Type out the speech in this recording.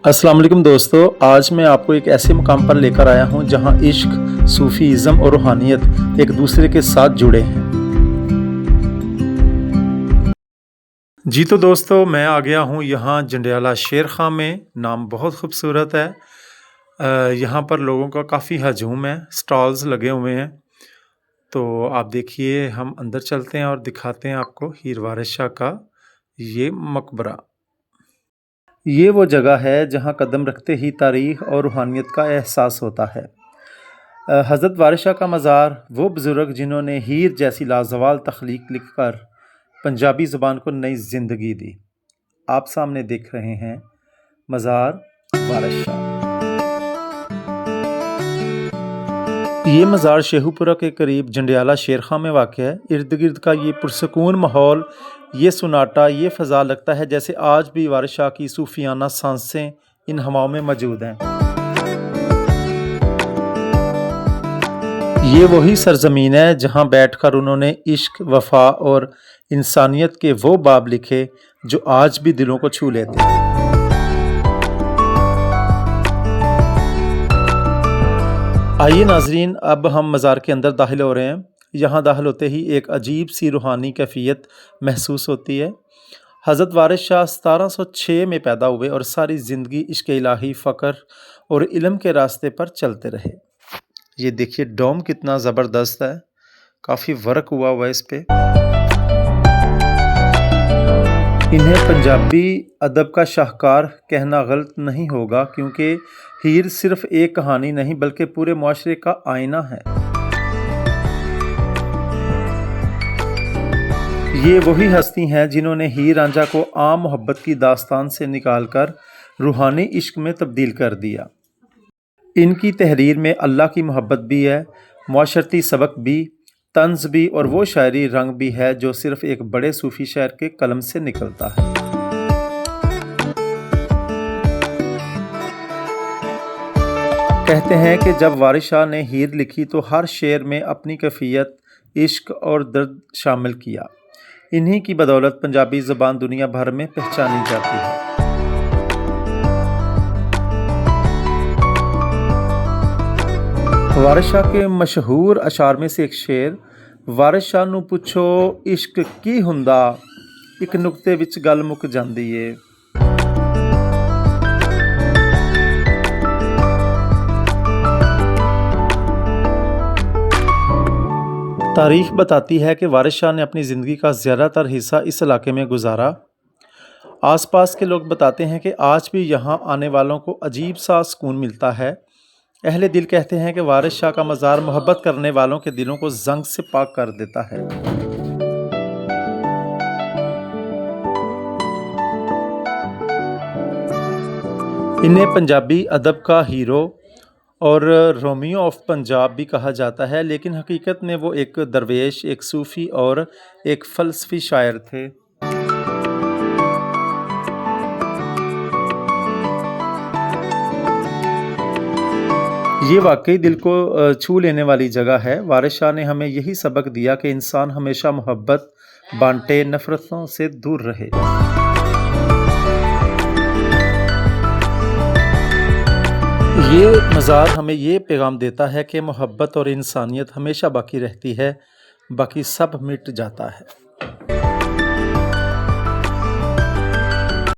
अस्सलाम वालेकुम दोस्तों, आज मैं आपको एक ऐसे मुकाम पर लेकर आया हूँ जहाँ इश्क, सूफीज़्म और रूहानियत एक दूसरे के साथ जुड़े हैं। जी तो दोस्तों, मैं आ गया हूँ यहाँ जंडियाला शेर खां में। नाम बहुत खूबसूरत है। यहाँ पर लोगों का काफ़ी हजूम है, स्टॉल्स लगे हुए हैं। तो आप देखिए, हम अंदर चलते हैं और दिखाते हैं आपको हीर वारिस शाह का ये मकबरा। ये वो जगह है जहाँ कदम रखते ही तारीख़ और रूहानियत का एहसास होता है। हज़रत वारिस शाह का मज़ार, वो बुज़ुर्ग जिन्होंने हीर जैसी लाजवाल तख्लीक लिखकर पंजाबी ज़ुबान को नई ज़िंदगी दी। आप सामने देख रहे हैं मज़ार वारिस शाह। ये मज़ार शेखुपुरा के करीब जंडियाला शेर खां में वाक़ है। इर्द गिर्द का ये पुरसकून माहौल, ये सुनाटा, ये फ़ज़ा लगता है जैसे आज भी वारिस शाह की सूफियाना सांसें इन हवाओं में मौजूद हैं। ये वही सरज़मीन है जहाँ बैठकर उन्होंने इश्क, वफ़ा और इंसानियत के वो बाब लिखे जो आज भी दिलों को छू लेते हैं। आइए नाज़रीन, अब हम मज़ार के अंदर दाखिल हो रहे हैं। यहाँ दाखिल होते ही एक अजीब सी रूहानी कैफियत महसूस होती है। हज़रत वारिस शाह 1706 में पैदा हुए और सारी ज़िंदगी इश्क़ इलाही, फ़क्र और इल्म के रास्ते पर चलते रहे। ये देखिए डोम कितना ज़बरदस्त है, काफ़ी वर्क हुआ है इस पे। इन्हें पंजाबी अदब का शाहकार कहना गलत नहीं होगा, क्योंकि हीर सिर्फ़ एक कहानी नहीं बल्कि पूरे मुआशरे का आईना है। ये वही हस्ती हैं जिन्होंने हीर रांझा को आम मोहब्बत की दास्तान से निकालकर रूहानी इश्क में तब्दील कर दिया। इनकी तहरीर में अल्लाह की मोहब्बत भी है, मुआशरती सबक भी, तंज़ भी और वो शायरी रंग भी है जो सिर्फ़ एक बड़े सूफ़ी शायर के कलम से निकलता है। कहते हैं कि जब वारिस शाह ने हीर लिखी तो हर शेर में अपनी कैफियत, इश्क और दर्द शामिल किया। इन्हीं की बदौलत पंजाबी ज़बान दुनिया भर में पहचानी जाती है। वारिस शाह के मशहूर अशार में से एक शेर, वारिस शाह नूं पुछो इश्क की हुंदा, एक नुक्ते विच गल मुक जांदी है। तारीख़ बताती है कि वारिस शाह ने अपनी ज़िंदगी का ज़्यादातर हिस्सा इस इलाके में गुजारा। आसपास के लोग बताते हैं कि आज भी यहाँ आने वालों को अजीब सा सुकून मिलता है। अहले दिल कहते हैं कि वारिस शाह का मज़ार मोहब्बत करने वालों के दिलों को जंग से पाक कर देता है। इन्हें पंजाबी अदब का हीरो और रोमियो ऑफ पंजाब भी कहा जाता है, लेकिन हकीकत में वो एक दरवेश, एक सूफ़ी और एक फ़लसफ़ी शायर थे। ये वाकई दिल को छू लेने वाली जगह है। वारिस शाह ने हमें यही सबक दिया कि इंसान हमेशा मोहब्बत बांटे, नफ़रतों से दूर रहे। ये मज़ार हमें ये पैगाम देता है कि मोहब्बत और इंसानियत हमेशा बाकी रहती है, बाकी सब मिट जाता है।